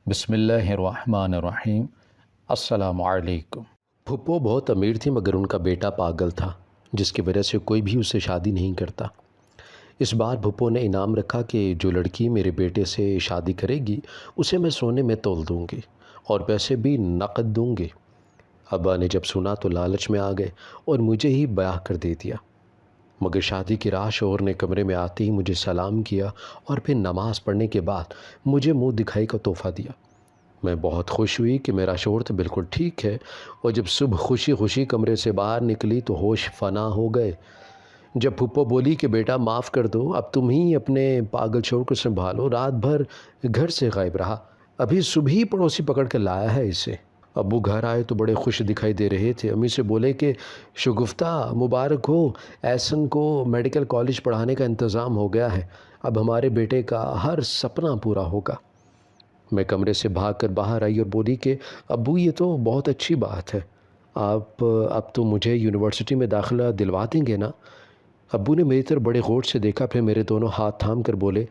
بسم اللہ الرحمن الرحیم۔ السلام علیکم۔ پھپھو بہت امیر تھی مگر ان کا بیٹا پاگل تھا جس کی وجہ سے کوئی بھی اس سے شادی نہیں کرتا۔ اس بار پھپھو نے انعام رکھا کہ جو لڑکی میرے بیٹے سے شادی کرے گی اسے میں سونے میں تول دوں گی اور پیسے بھی نقد دوں گی۔ ابا نے جب سنا تو لالچ میں آ گئے اور مجھے ہی بیاہ کر دے دیا، مگر شادی کی رات شوہر نے کمرے میں آتے ہی مجھے سلام کیا اور پھر نماز پڑھنے کے بعد مجھے منہ دکھائی کا تحفہ دیا۔ میں بہت خوش ہوئی کہ میرا شوہر تو بالکل ٹھیک ہے، اور جب صبح خوشی خوشی کمرے سے باہر نکلی تو ہوش فنا ہو گئے۔ جب پھپھو بولی کہ بیٹا معاف کر دو، اب تم ہی اپنے پاگل شوہر کو سنبھالو، رات بھر گھر سے غائب رہا، ابھی صبح ہی پڑوسی پکڑ کر لایا ہے اسے۔ ابو گھر آئے تو بڑے خوش دکھائی دے رہے تھے۔ امی سے بولے کہ شگفتہ مبارک ہو، احسن کو میڈیکل کالج پڑھانے کا انتظام ہو گیا ہے، اب ہمارے بیٹے کا ہر سپنا پورا ہوگا۔ میں کمرے سے بھاگ کر باہر آئی اور بولی کہ ابو یہ تو بہت اچھی بات ہے، آپ اب تو مجھے یونیورسٹی میں داخلہ دلوا دیں گے نا؟ ابو نے میری طرف بڑے غور سے دیکھا، پھر میرے دونوں ہاتھ تھام کر بولے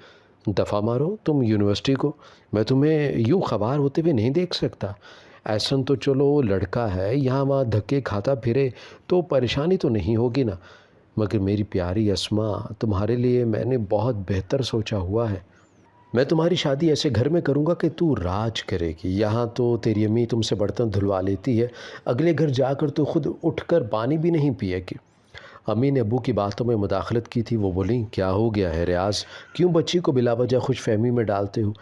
دفع مارو تم یونیورسٹی کو، میں تمہیں یوں خوار ہوتے ہوئے نہیں دیکھ سکتا۔ احسن تو چلو لڑکا ہے، یہاں وہاں دھکے کھاتا پھرے تو پریشانی تو نہیں ہوگی نا، مگر میری پیاری اسما تمہارے لیے میں نے بہت بہتر سوچا ہوا ہے۔ میں تمہاری شادی ایسے گھر میں کروں گا کہ تو راج کرے گی۔ یہاں تو تیری امی تم سے برتن دھلوا لیتی ہے، اگلے گھر جا کر تو خود اٹھ کر پانی بھی نہیں پیے گی۔ امی نے ابو کی باتوں میں مداخلت کی تھی۔ وہ بولیں کیا ہو گیا ہے ریاض، کیوں بچی کو بلا وجہ خوش فہمی میں ڈالتے ہو؟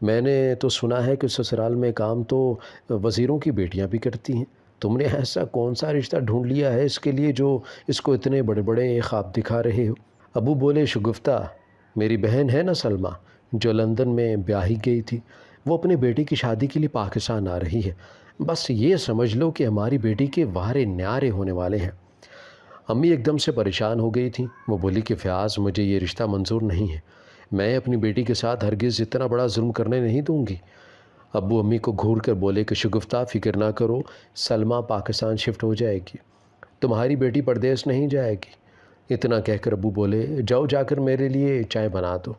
میں نے تو سنا ہے کہ سسرال میں کام تو وزیروں کی بیٹیاں بھی کرتی ہیں، تم نے ایسا کون سا رشتہ ڈھونڈ لیا ہے اس کے لیے جو اس کو اتنے بڑے بڑے خواب دکھا رہے ہو؟ ابو بولے شگفتہ میری بہن ہے نا سلمہ جو لندن میں بیاہی گئی تھی، وہ اپنے بیٹی کی شادی کے لیے پاکستان آ رہی ہے، بس یہ سمجھ لو کہ ہماری بیٹی کے وارے نیارے ہونے والے ہیں۔ امی ایک دم سے پریشان ہو گئی تھیں۔ وہ بولی کہ فیاض مجھے یہ رشتہ منظور نہیں ہے، میں اپنی بیٹی کے ساتھ ہرگز اتنا بڑا ظلم کرنے نہیں دوں گی۔ ابو امی کو گھور کر بولے کہ شگفتہ فکر نہ کرو، سلمہ پاکستان شفٹ ہو جائے گی، تمہاری بیٹی پردیس نہیں جائے گی۔ اتنا کہہ کر ابو بولے جاؤ جا کر میرے لیے چائے بنا دو۔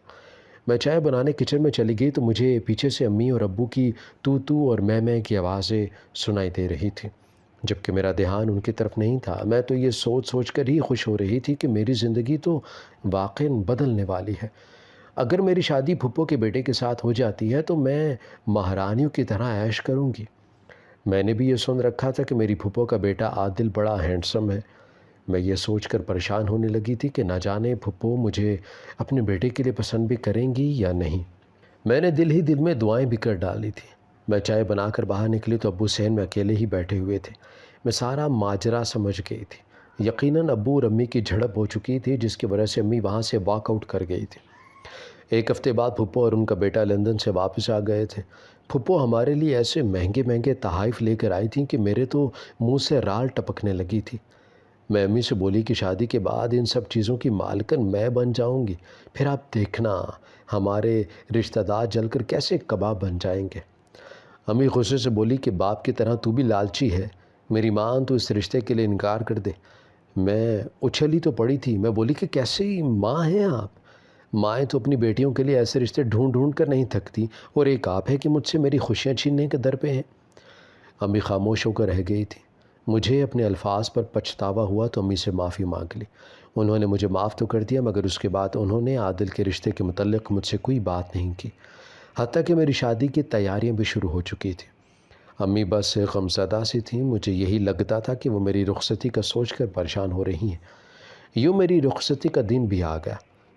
میں چائے بنانے کچن میں چلی گئی تو مجھے پیچھے سے امی اور ابو کی تو اور میں کی آوازیں سنائی دے رہی تھی، جبکہ میرا دھیان ان کی طرف نہیں تھا۔ میں تو یہ سوچ کر ہی خوش ہو رہی تھی کہ میری زندگی تو واقعاً بدلنے والی ہے۔ اگر میری شادی پھپھو کے بیٹے کے ساتھ ہو جاتی ہے تو میں مہارانیوں کی طرح عیش کروں گی۔ میں نے بھی یہ سن رکھا تھا کہ میری پھپھو کا بیٹا عادل بڑا ہینڈسم ہے۔ میں یہ سوچ کر پریشان ہونے لگی تھی کہ نہ جانے پھپھو مجھے اپنے بیٹے کے لیے پسند بھی کریں گی یا نہیں۔ میں نے دل ہی دل میں دعائیں بھی کر ڈالی تھی۔ میں چائے بنا کر باہر نکلی تو ابو صحن میں اکیلے ہی بیٹھے ہوئے تھے۔ میں سارا ماجرا سمجھ گئی تھی۔ یقیناً ابو اور امی کی جھڑپ ہو چکی تھی جس کی وجہ سے امی وہاں سے واک آؤٹ کر گئی تھی۔ ایک ہفتے بعد پھپھو اور ان کا بیٹا لندن سے واپس آ گئے تھے۔ پھپھو ہمارے لیے ایسے مہنگے مہنگے تحائف لے کر آئی تھیں کہ میرے تو منہ سے رال ٹپکنے لگی تھی۔ میں امی سے بولی کہ شادی کے بعد ان سب چیزوں کی مالکن میں بن جاؤں گی، پھر آپ دیکھنا ہمارے رشتہ دار جل کر کیسے کباب بن جائیں گے۔ امی غصے سے بولی کہ باپ کی طرح تو بھی لالچی ہے، میری ماں تو اس رشتے کے لیے انکار کر دے۔ میں اچھلی تو پڑی تھی۔ میں بولی کہ کیسی ماں ہیں آپ؟ مائیں تو اپنی بیٹیوں کے لیے ایسے رشتے ڈھونڈ ڈھونڈ کر نہیں تھکتی، اور ایک آپ ہے کہ مجھ سے میری خوشیاں چھیننے کے در پہ ہیں۔ امی خاموش ہو کر رہ گئی تھی۔ مجھے اپنے الفاظ پر پچھتاوا ہوا تو امی سے معافی مانگ لی۔ انہوں نے مجھے معاف تو کر دیا مگر اس کے بعد انہوں نے عادل کے رشتے کے متعلق مجھ سے کوئی بات نہیں کی، حتیٰ کہ میری شادی کی تیاریاں بھی شروع ہو چکی تھیں۔ امی بس غمزدہ سی تھیں۔ مجھے یہی لگتا تھا کہ وہ میری رخصتی کا سوچ کر پریشان ہو رہی ہیں۔ یوں میری رخصتی کا دن بھی آ گیا۔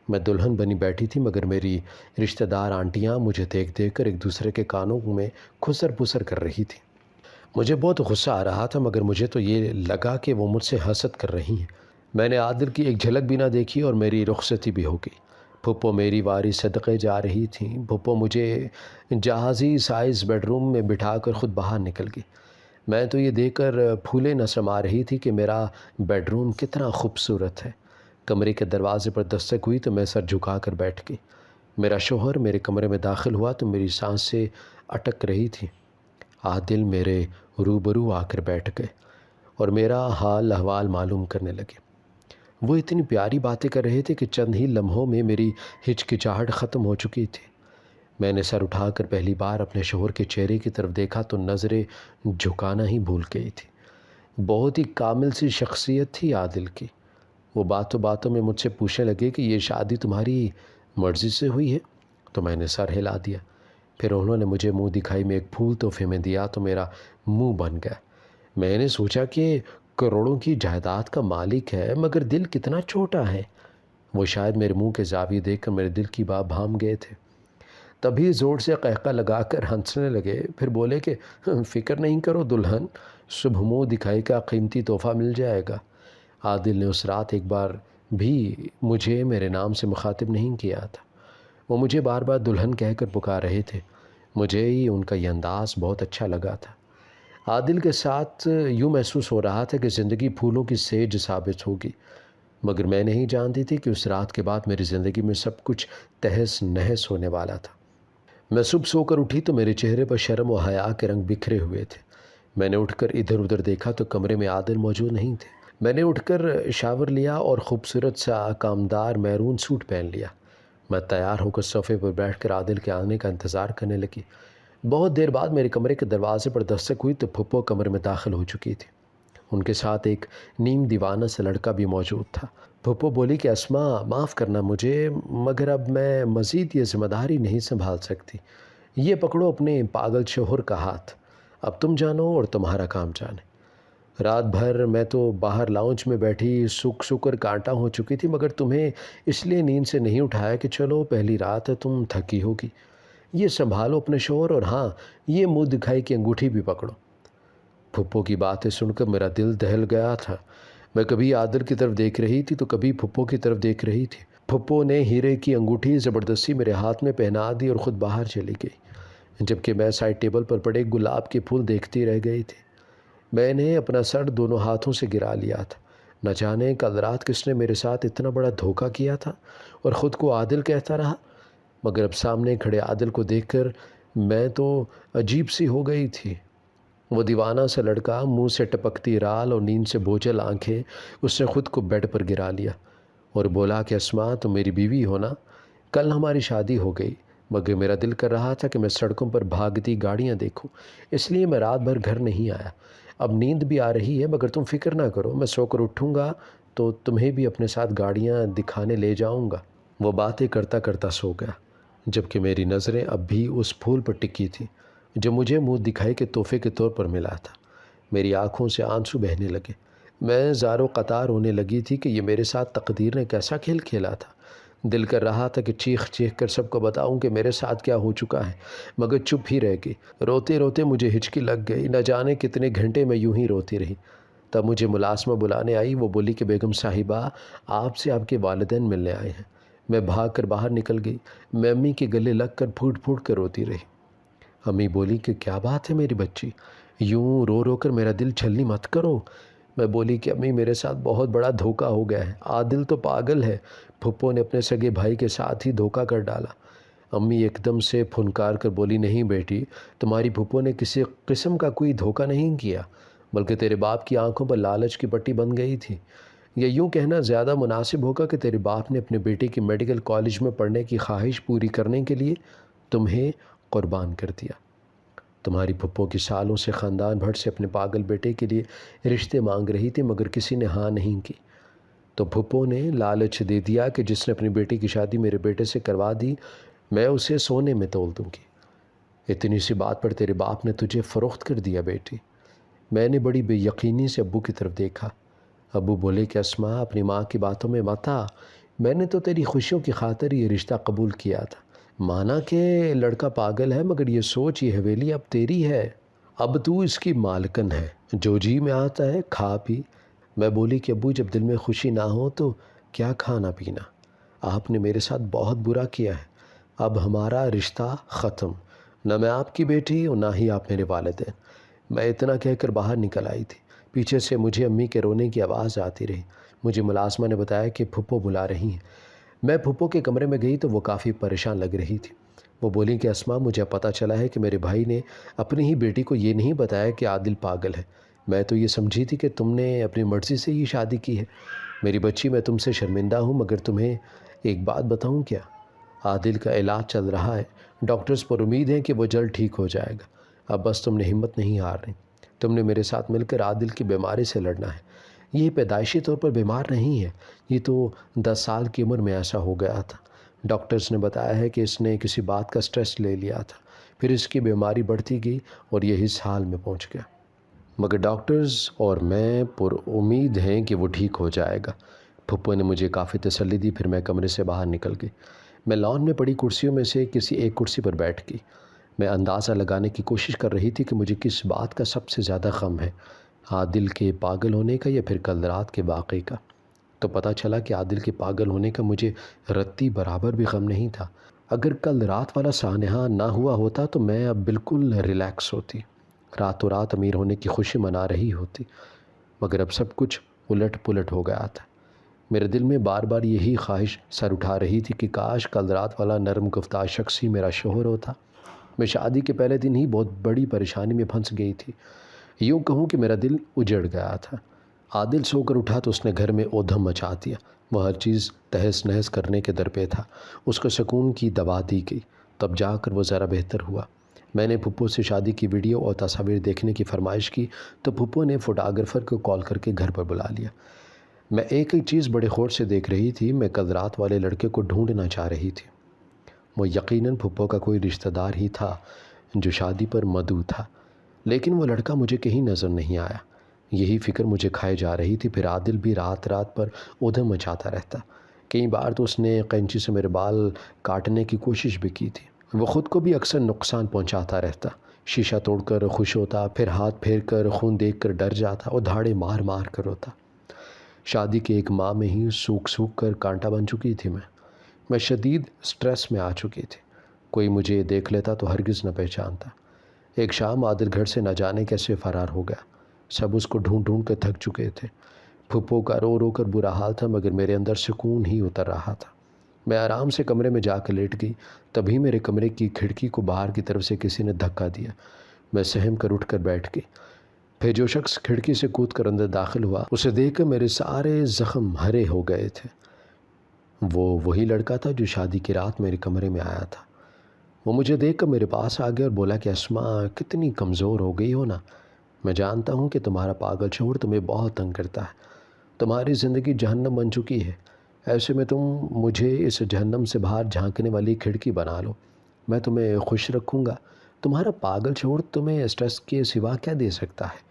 میں دلہن بنی بیٹھی تھی مگر میری رشتہ دار آنٹیاں مجھے دیکھ دیکھ کر ایک دوسرے کے کانوں میں خسر پسر کر رہی تھیں۔ مجھے بہت غصہ آ رہا تھا مگر مجھے تو یہ لگا کہ وہ مجھ سے حسد کر رہی ہیں۔ میں نے عادل کی ایک جھلک بھی نہ دیکھی اور میری رخصتی بھی ہو گئی۔ پھپھو میری واری صدقے جا رہی تھیں۔ پھپھو مجھے جہازی سائز بیڈ روم میں بٹھا کر خود باہر نکل گئی۔ میں تو یہ دیکھ کر پھولے نہ سما رہی تھی کہ میرا بیڈ روم کتنا خوبصورت ہے۔ کمرے کے دروازے پر دستک ہوئی تو میں سر جھکا کر بیٹھ گئی۔ میرا شوہر میرے کمرے میں داخل ہوا تو میری سانسیں اٹک رہی تھیں۔ عادل میرے روبرو آ کر بیٹھ گئے اور میرا حال احوال معلوم کرنے لگے۔ وہ اتنی پیاری باتیں کر رہے تھے کہ چند ہی لمحوں میں میری ہچکچاہٹ ختم ہو چکی تھی۔ میں نے سر اٹھا کر پہلی بار اپنے شوہر کے چہرے کی طرف دیکھا تو نظریں جھکانا ہی بھول گئی تھی۔ بہت ہی کامل سی شخصیت تھی عادل کی۔ وہ باتوں باتوں میں مجھ سے پوچھنے لگے کہ یہ شادی تمہاری مرضی سے ہوئی ہے؟ تو میں نے سر ہلا دیا۔ پھر انہوں نے مجھے منہ دکھائی میں ایک پھول تحفے میں دیا تو میرا منہ بن گیا۔ میں نے سوچا کہ کروڑوں کی جائیداد کا مالک ہے مگر دل کتنا چھوٹا ہے۔ وہ شاید میرے منہ کے زاویے دیکھ کر میرے دل کی بات بھام گئے تھے۔ تبھی زور سے قہقہ لگا کر ہنسنے لگے، پھر بولے کہ فکر نہیں کرو دلہن، صبح منہ دکھائی کا قیمتی تحفہ مل جائے گا۔ عادل نے اس رات ایک بار بھی مجھے میرے نام سے مخاطب نہیں کیا تھا۔ وہ مجھے بار بار دلہن کہہ کر پکار رہے تھے۔ مجھے ہی ان کا یہ انداز بہت اچھا لگا تھا۔ عادل کے ساتھ یوں محسوس ہو رہا تھا کہ زندگی پھولوں کی سیج ثابت ہوگی، مگر میں نہیں جانتی تھی کہ اس رات کے بعد میری زندگی میں سب کچھ تہس نہس ہونے والا تھا۔ میں صبح سو کر اٹھی تو میرے چہرے پر شرم و حیا کے رنگ بکھرے ہوئے تھے۔ میں نے اٹھ کر ادھر ادھر دیکھا تو کمرے میں عادل موجود نہیں تھے۔ میں نے اٹھ کر شاور لیا اور خوبصورت سا کامدار میرون سوٹ پہن لیا۔ میں تیار ہو کر صوفے پر بیٹھ کر عادل کے آنے کا انتظار کرنے لگی۔ بہت دیر بعد میرے کمرے کے دروازے پر دستک ہوئی تو پھپھو کمرے میں داخل ہو چکی تھی۔ ان کے ساتھ ایک نیم دیوانہ سا لڑکا بھی موجود تھا۔ پھپھو بولی کہ اسما معاف کرنا مجھے، مگر اب میں مزید یہ ذمہ داری نہیں سنبھال سکتی۔ یہ پکڑو اپنے پاگل شوہر کا ہاتھ، اب تم جانو اور تمہارا کام جانے۔ رات بھر میں تو باہر لاؤنج میں بیٹھی سوکھ سوکھ کر کانٹا ہو چکی تھی، مگر تمہیں اس لیے نیند سے نہیں اٹھایا کہ چلو پہلی رات ہے، تم تھکی ہوگی۔ یہ سنبھالو اپنے شوہر، اور ہاں یہ منہ دکھائی کی انگوٹھی بھی پکڑو۔ پھپھو کی باتیں سن کر میرا دل دہل گیا تھا۔ میں کبھی عادل کی طرف دیکھ رہی تھی تو کبھی پھپھو کی طرف دیکھ رہی تھی۔ پھپھو نے ہیرے کی انگوٹھی زبردستی میرے ہاتھ میں پہنا دی اور خود باہر چلی گئی، جبکہ میں سائڈ ٹیبل پر پڑے گلاب کے پھول دیکھتی رہ گئی تھی۔ میں نے اپنا سر دونوں ہاتھوں سے گرا لیا تھا۔ نہ جانے کل رات کس نے میرے ساتھ اتنا بڑا دھوکہ کیا تھا اور خود کو عادل کہتا رہا، مگر اب سامنے کھڑے عادل کو دیکھ کر میں تو عجیب سی ہو گئی تھی۔ وہ دیوانہ سا لڑکا، منہ سے ٹپکتی رال اور نیند سے بوجھل آنکھیں، اس نے خود کو بیڈ پر گرا لیا اور بولا کہ اسما تم میری بیوی ہو نا؟ کل ہماری شادی ہو گئی، مگر میرا دل کر رہا تھا کہ میں سڑکوں پر بھاگتی گاڑیاں دیکھوں، اس لیے میں رات بھر گھر نہیں آیا۔ اب نیند بھی آ رہی ہے، مگر تم فکر نہ کرو، میں سو کر اٹھوں گا تو تمہیں بھی اپنے ساتھ گاڑیاں دکھانے لے جاؤں گا۔ وہ باتیں کرتا کرتا سو گیا، جبکہ میری نظریں اب بھی اس پھول پر ٹکی تھیں جو مجھے منہ دکھائی کے تحفے کے طور پر ملا تھا۔ میری آنکھوں سے آنسو بہنے لگے۔ میں زار و قطار ہونے لگی تھی کہ یہ میرے ساتھ تقدیر نے کیسا کھیل کھیلا تھا۔ دل کر رہا تھا کہ چیخ چیخ کر سب کو بتاؤں کہ میرے ساتھ کیا ہو چکا ہے، مگر چپ ہی رہ گئی۔ روتے روتے مجھے ہچکی لگ گئی، نہ جانے کتنے گھنٹے میں یوں ہی روتی رہی۔ تب مجھے ملازمہ بلانے آئی۔ وہ بولی کہ بیگم صاحبہ آپ سے آپ کے والدین ملنے آئے ہیں۔ میں بھاگ کر باہر نکل گئی۔ میں امی کے گلے لگ کر پھوٹ پھوٹ کر روتی رہی۔ امی بولی کہ کیا بات ہے میری بچی، یوں رو رو کر میرا دل چھلنی مت کرو۔ میں بولی کہ امی میرے ساتھ بہت بڑا دھوکہ ہو گیا ہے، عادل تو پاگل ہے، پھپھو نے اپنے سگے بھائی کے ساتھ ہی دھوکہ کر ڈالا۔ امی ایک دم سے پھنکار کر بولی نہیں بیٹی، تمہاری پھپھو نے کسی قسم کا کوئی دھوکہ نہیں کیا، بلکہ تیرے باپ کی آنکھوں پر لالچ کی پٹی بن گئی تھی۔ یا یوں کہنا زیادہ مناسب ہوگا کہ تیرے باپ نے اپنے بیٹے کی میڈیکل کالج میں پڑھنے کی خواہش پوری کرنے کے لیے تمہیں قربان کر دیا۔ تمہاری پھپھو کی سالوں سے خاندان بھر سے اپنے پاگل بیٹے کے لیے رشتے مانگ رہی تھی، مگر کسی نے ہاں نہیں کی، تو پھپھو نے لالچ دے دیا کہ جس نے اپنی بیٹی کی شادی میرے بیٹے سے کروا دی میں اسے سونے میں تول دوں گی۔ اتنی سی بات پر تیرے باپ نے تجھے فروخت کر دیا بیٹی۔ میں نے بڑی بے یقینی سے ابو کی طرف دیکھا۔ ابو بولے کہ اسما اپنی ماں کی باتوں میں مت آ، میں نے تو تیری خوشیوں کی خاطر یہ رشتہ قبول کیا تھا، مانا کہ لڑکا پاگل ہے، مگر یہ سوچ یہ حویلی اب تیری ہے، اب تو اس کی مالکن ہے، جو جی میں آتا ہے کھا پی۔ میں بولی کہ ابو جب دل میں خوشی نہ ہو تو کیا کھانا پینا، آپ نے میرے ساتھ بہت برا کیا ہے، اب ہمارا رشتہ ختم، نہ میں آپ کی بیٹی اور نہ ہی آپ میرے والدین۔ میں اتنا کہہ کر باہر نکل آئی تھی۔ پیچھے سے مجھے امی کے رونے کی آواز آتی رہی۔ مجھے ملازمہ نے بتایا کہ پھپھو بلا رہی ہیں۔ میں پھپھو کے کمرے میں گئی تو وہ کافی پریشان لگ رہی تھی۔ وہ بولی کہ اسما مجھے پتہ چلا ہے کہ میرے بھائی نے اپنی ہی بیٹی کو یہ نہیں بتایا کہ عادل پاگل ہے، میں تو یہ سمجھی تھی کہ تم نے اپنی مرضی سے ہی شادی کی ہے۔ میری بچی میں تم سے شرمندہ ہوں، مگر تمہیں ایک بات بتاؤں کیا، عادل کا علاج چل رہا ہے، ڈاکٹرز پر امید ہے کہ وہ جلد ٹھیک ہو جائے گا۔ اب بس تم نے ہمت نہیں ہارنی، تم نے میرے ساتھ مل کر عادل کی بیماری سے لڑنا ہے۔ یہ پیدائشی طور پر بیمار نہیں ہے، یہ تو 10 سال کی عمر میں ایسا ہو گیا تھا۔ ڈاکٹرز نے بتایا ہے کہ اس نے کسی بات کا سٹریس لے لیا تھا، پھر اس کی بیماری بڑھتی گئی اور یہ اس حال میں پہنچ گیا، مگر ڈاکٹرز اور میں پر امید ہیں کہ وہ ٹھیک ہو جائے گا۔ پھپھو نے مجھے کافی تسلی دی، پھر میں کمرے سے باہر نکل گئی۔ میں لان میں پڑی کرسیوں میں سے کسی ایک کرسی پر بیٹھ گئی۔ میں اندازہ لگانے کی کوشش کر رہی تھی کہ مجھے کس بات کا سب سے زیادہ غم ہے، عادل کے پاگل ہونے کا یا پھر کل رات کے واقعے کا۔ تو پتہ چلا کہ عادل کے پاگل ہونے کا مجھے رتی برابر بھی غم نہیں تھا۔ اگر کل رات والا سانحہ نہ ہوا ہوتا تو میں اب بالکل ریلیکس ہوتی، راتوں رات امیر ہونے کی خوشی منا رہی ہوتی، مگر اب سب کچھ الٹ پلٹ ہو گیا تھا۔ میرے دل میں بار بار یہی خواہش سر اٹھا رہی تھی کہ کاش کل رات والا نرم گفتار شخص ہی میرا شوہر ہوتا۔ میں شادی کے پہلے دن ہی بہت بڑی پریشانی میں پھنس گئی تھی، یوں کہوں کہ میرا دل اجڑ گیا تھا۔ عادل سو کر اٹھا تو اس نے گھر میں اودھم مچا دیا، وہ ہر چیز تہس نہس کرنے کے در پہ تھا۔ اس کو سکون کی دوا دی گئی، تب جا کر وہ ذرا بہتر ہوا۔ میں نے پھپھو سے شادی کی ویڈیو اور تصاویر دیکھنے کی فرمائش کی تو پھپھو نے فوٹوگرافر کو کال کر کے گھر پر بلا لیا۔ میں ایک ایک چیز بڑے غور سے دیکھ رہی تھی۔ میں کل رات والے لڑکے کو ڈھونڈنا چاہ رہی تھی، وہ یقیناً پھپھو کا کوئی رشتہ دار ہی تھا جو شادی پر مدعو تھا، لیکن وہ لڑکا مجھے کہیں نظر نہیں آیا۔ یہی فکر مجھے کھائے جا رہی تھی۔ پھر عادل بھی رات رات پر ادھم مچاتا رہتا، کئی بار تو اس نے قینچی سے میرے بال کاٹنے کی کوشش بھی کی تھی۔ وہ خود کو بھی اکثر نقصان پہنچاتا رہتا، شیشہ توڑ کر خوش ہوتا، پھر ہاتھ پھیر کر خون دیکھ کر ڈر جاتا اور دھاڑے مار مار کر روتا۔ شادی کے ایک ماہ میں ہی سوکھ سوکھ کر کانٹا بن چکی تھی میں شدید سٹریس میں آ چکی تھی۔ کوئی مجھے دیکھ لیتا تو ہرگز نہ پہچانتا۔ ایک شام عادل گھر سے نہ جانے کیسے فرار ہو گیا، سب اس کو ڈھونڈ ڈھونڈ کر تھک چکے تھے۔ پھپھو کا رو رو کر برا حال تھا، مگر میرے اندر سکون ہی اتر رہا تھا۔ میں آرام سے کمرے میں جا کر لیٹ گئی، تبھی میرے کمرے کی کھڑکی کو باہر کی طرف سے کسی نے دھکا دیا۔ میں سہم کر اٹھ کر بیٹھ گئی۔ پھر جو شخص کھڑکی سے کود کر اندر داخل ہوا، اسے دیکھ کر میرے سارے زخم ہرے ہو گئے تھے۔ وہی لڑکا تھا جو شادی کی رات میرے کمرے میں آیا تھا۔ وہ مجھے دیکھ کر میرے پاس آ گیا اور بولا کہ اسماء کتنی کمزور ہو گئی ہو نا، میں جانتا ہوں کہ تمہارا پاگل شوہر تمہیں بہت تنگ کرتا ہے، تمہاری زندگی جہنم بن چکی ہے، ایسے میں تم مجھے اس جہنم سے باہر جھانکنے والی کھڑکی بنا لو، میں تمہیں خوش رکھوں گا، تمہارا پاگل شوہر تمہیں اسٹریس کے سوا کیا دے سکتا ہے۔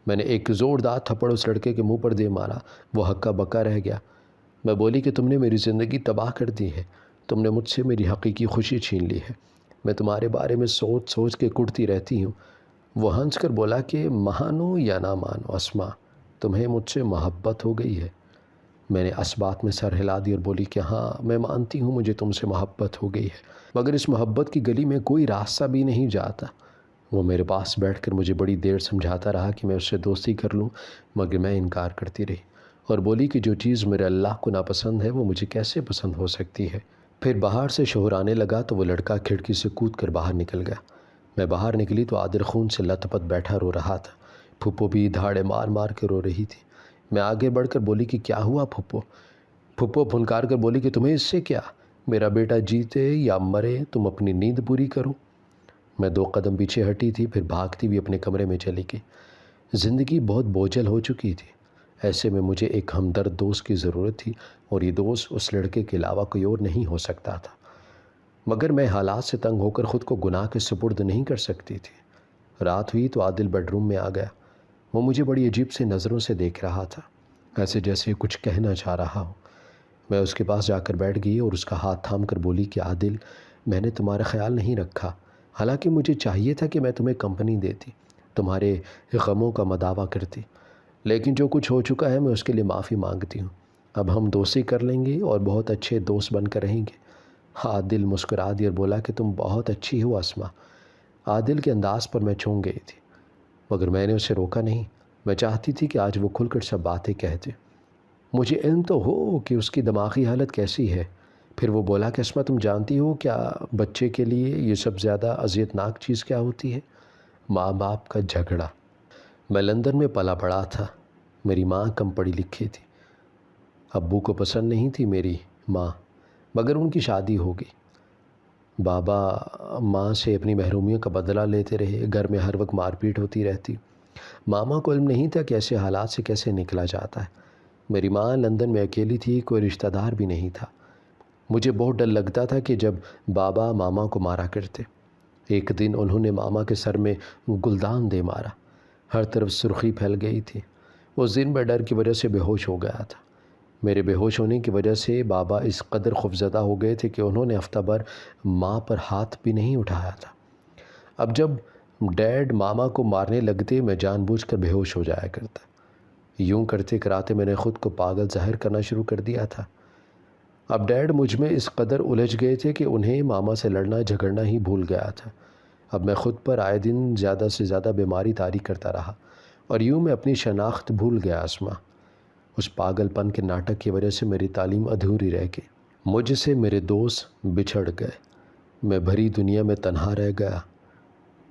میں نے ایک زوردار تھپڑ اس لڑکے کے منہ پر دے مارا، وہ ہکا بکا رہ گیا۔ میں بولی کہ تم نے میری زندگی تباہ کر دی ہے، تم نے مجھ سے میری حقیقی خوشی چھین لی ہے، میں تمہارے بارے میں سوچ سوچ کے کڑتی رہتی ہوں۔ وہ ہنس کر بولا کہ مانو یا نہ مانو اسماء، تمہیں مجھ سے محبت ہو گئی ہے۔ میں نے اس بات میں سر ہلا دی اور بولی کہ ہاں میں مانتی ہوں مجھے تم سے محبت ہو گئی ہے، مگر اس محبت کی گلی میں کوئی راستہ بھی نہیں جاتا۔ وہ میرے پاس بیٹھ کر مجھے بڑی دیر سمجھاتا رہا کہ میں اس سے دوستی کر لوں، مگر میں انکار کرتی رہی اور بولی کہ جو چیز میرے اللہ کو ناپسند ہے وہ مجھے کیسے پسند ہو سکتی ہے۔ پھر باہر سے شوہر آنے لگا تو وہ لڑکا کھڑکی سے کود کر باہر نکل گیا۔ میں باہر نکلی تو عادل خون سے لت پت بیٹھا رو رہا تھا، پھپھو بھی دھاڑے مار مار کے رو رہی تھی۔ میں آگے بڑھ کر بولی کہ کیا ہوا پھپھو؟ پھپھو پھنکار کر بولی کہ تمہیں اس سے کیا، میرا بیٹا جیتے یا مرے تم اپنی نیند پوری کرو۔ میں 2 قدم پیچھے ہٹی تھی، پھر بھاگتی ہوئی اپنے کمرے میں چلی گئی۔ زندگی بہت بوجھل ہو چکی تھی، ایسے میں مجھے ایک ہمدرد دوست کی ضرورت تھی، اور یہ دوست اس لڑکے کے علاوہ کوئی اور نہیں ہو سکتا تھا، مگر میں حالات سے تنگ ہو کر خود کو گناہ کے سپرد نہیں کر سکتی تھی۔ رات ہوئی تو عادل بیڈ روم میں آ گیا۔ وہ مجھے بڑی عجیب سی نظروں سے دیکھ رہا تھا، ایسے جیسے کچھ کہنا چاہ رہا ہو۔ میں اس کے پاس جا کر بیٹھ گئی اور اس کا ہاتھ تھام کر بولی کہ عادل میں نے تمہارا خیال نہیں رکھا، حالانکہ مجھے چاہیے تھا کہ میں تمہیں کمپنی دیتی، تمہارے غموں کا مداوع کرتی، لیکن جو کچھ ہو چکا ہے میں اس کے لیے معافی مانگتی ہوں۔ اب ہم دوستی کر لیں گے اور بہت اچھے دوست بن کر رہیں گے۔ عادل مسکرا دیا اور بولا کہ تم بہت اچھی ہو اسماء۔ عادل کے انداز پر میں چونک گئی تھی، مگر میں نے اسے روکا نہیں۔ میں چاہتی تھی کہ آج وہ کھل کر سب باتیں کہتے، مجھے علم تو ہو کہ اس کی دماغی حالت کیسی ہے۔ پھر وہ بولا کہ اسماء تم جانتی ہو کیا بچے کے لیے یہ سب زیادہ اذیت ناک چیز کیا ہوتی ہے؟ ماں باپ کا جھگڑا۔ میں لندن میں پلا بڑا تھا، میری ماں کم پڑھی لکھی تھی، ابو کو پسند نہیں تھی میری ماں، مگر ان کی شادی ہو گئی۔ بابا ماں سے اپنی محرومیوں کا بدلہ لیتے رہے، گھر میں ہر وقت مار پیٹ ہوتی رہتی۔ ماما کو علم نہیں تھا کہ ایسے حالات سے کیسے نکلا جاتا ہے۔ میری ماں لندن میں اکیلی تھی، کوئی رشتہ دار بھی نہیں تھا۔ مجھے بہت ڈر لگتا تھا کہ جب بابا ماما کو مارا کرتے۔ ایک دن انہوں نے ماما کے سر میں گلدان دے مارا، ہر طرف سرخی پھیل گئی تھی۔ اس دن میں ڈر کی وجہ سے بے ہوش ہو گیا تھا۔ میرے بے ہوش ہونے کی وجہ سے بابا اس قدر خوفزدہ ہو گئے تھے کہ انہوں نے ہفتہ بھر ماں پر ہاتھ بھی نہیں اٹھایا تھا۔ اب جب ڈیڈ ماما کو مارنے لگتے میں جان بوجھ کر بے ہوش ہو جایا کرتا۔ یوں کرتے کراتے میں نے خود کو پاگل ظاہر کرنا شروع کر دیا تھا۔ اب ڈیڈ مجھ میں اس قدر الجھ گئے تھے کہ انہیں ماما سے لڑنا جھگڑنا ہی بھول گیا تھا۔ اب میں خود پر آئے دن زیادہ سے زیادہ بیماری طاری کرتا رہا، اور یوں میں اپنی شناخت بھول گیا اسما۔ اس پاگل پن کے ناٹک کی وجہ سے میری تعلیم ادھوری رہ گئی، مجھ سے میرے دوست بچھڑ گئے، میں بھری دنیا میں تنہا رہ گیا۔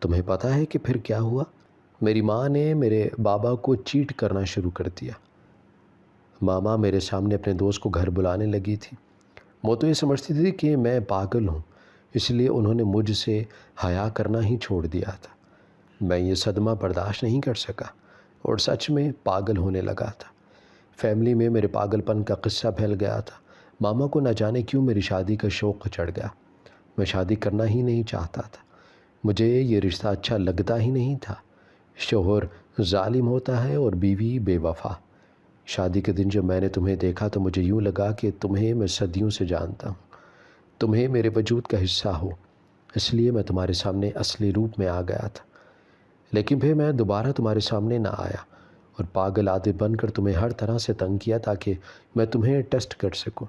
تمہیں پتہ ہے کہ پھر کیا ہوا؟ میری ماں نے میرے بابا کو چیٹ کرنا شروع کر دیا۔ ماما میرے سامنے اپنے دوست کو گھر بلانے لگی تھی۔ وہ تو یہ سمجھتی تھی کہ میں پاگل ہوں، اس لیے انہوں نے مجھ سے حیا کرنا ہی چھوڑ دیا تھا۔ میں یہ صدمہ برداشت نہیں کر سکا اور سچ میں پاگل ہونے لگا تھا۔ فیملی میں میرے پاگل پن کا قصہ پھیل گیا تھا۔ ماما کو نہ جانے کیوں میری شادی کا شوق چڑھ گیا۔ میں شادی کرنا ہی نہیں چاہتا تھا، مجھے یہ رشتہ اچھا لگتا ہی نہیں تھا۔ شوہر ظالم ہوتا ہے اور بیوی بے وفا۔ شادی کے دن جب میں نے تمہیں دیکھا تو مجھے یوں لگا کہ تمہیں میں صدیوں سے جانتا ہوں، تمہیں میرے وجود کا حصہ ہو، اس لیے میں تمہارے سامنے اصلی روپ میں آ گیا تھا۔ لیکن پھر میں دوبارہ تمہارے سامنے نہ آیا اور پاگل عادت بن کر تمہیں ہر طرح سے تنگ کیا تاکہ میں تمہیں ٹیسٹ کر سکوں۔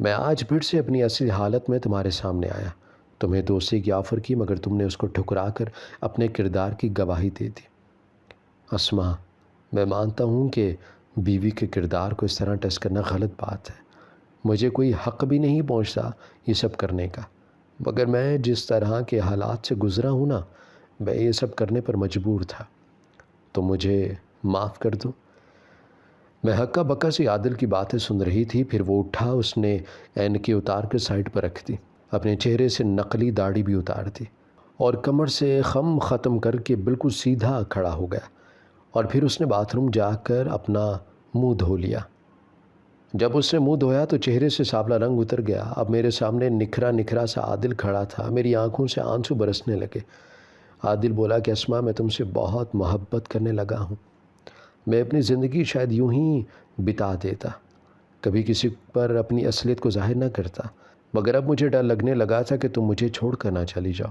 میں آج پھر سے اپنی اصلی حالت میں تمہارے سامنے آیا، تمہیں دوستی کی آفر کی، مگر تم نے اس کو ٹھکرا کر اپنے کردار کی گواہی دے دی۔ اسما، میں مانتا ہوں کہ بیوی کے کردار کو اس طرح ٹیسٹ کرنا غلط بات ہے۔ مجھے کوئی حق بھی نہیں پہنچتا یہ سب کرنے کا، مگر میں جس طرح کے حالات سے گزرا ہوں نا، میں یہ سب کرنے پر مجبور تھا، تو مجھے معاف کر دو۔ میں ہکا بکا سی عادل کی باتیں سن رہی تھی، پھر وہ اٹھا، اس نے اینکیں اتار کر سائڈ پر رکھ دی، اپنے چہرے سے نقلی داڑھی بھی اتار دی اور کمر سے خم ختم کر کے بالکل سیدھا کھڑا ہو گیا، اور پھر اس نے باتھ روم جا کر اپنا منہ دھو لیا۔ جب اس نے منہ دھویا تو چہرے سے سانولا رنگ اتر گیا۔ اب میرے سامنے نکھرا نکھرا سا عادل کھڑا تھا، میری آنکھوں سے آنسو برسنے لگے۔ عادل بولا کہ اسما، میں تم سے بہت محبت کرنے لگا ہوں، میں اپنی زندگی شاید یوں ہی بتا دیتا، کبھی کسی پر اپنی اصلیت کو ظاہر نہ کرتا، مگر اب مجھے ڈر لگنے لگا تھا کہ تم مجھے چھوڑ کر نہ چلی جاؤ۔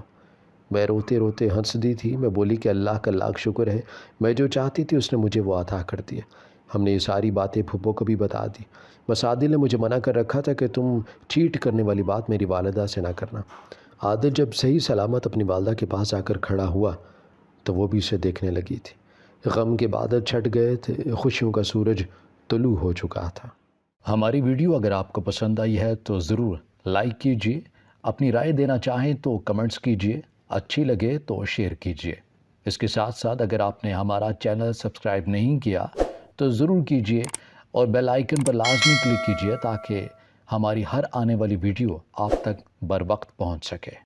میں روتے روتے ہنس دی تھی۔ میں بولی کہ اللہ کا لاکھ شکر ہے، میں جو چاہتی تھی اس نے مجھے وہ عطا کر دیا۔ ہم نے یہ ساری باتیں پھپھو کو بھی بتا دی، بس عادل نے مجھے منع کر رکھا تھا کہ تم چیٹ کرنے والی بات میری والدہ سے نہ کرنا۔ عادل جب صحیح سلامت اپنی والدہ کے پاس آ کر کھڑا ہوا تو وہ بھی اسے دیکھنے لگی تھی۔ غم کے بادل چھٹ گئے تھے، خوشیوں کا سورج طلوع ہو چکا تھا۔ ہماری ویڈیو اگر آپ کو پسند آئی ہے تو ضرور لائک کیجیے، اپنی رائے دینا چاہیں تو کمنٹس کیجیے، اچھی لگے تو شیئر کیجیے۔ اس کے ساتھ ساتھ اگر آپ نے ہمارا چینل سبسکرائب نہیں کیا تو ضرور کیجیے اور بیل آئیکن پر لازمی کلک کیجیے تاکہ ہماری ہر آنے والی ویڈیو آپ تک بر وقت پہنچ سکے۔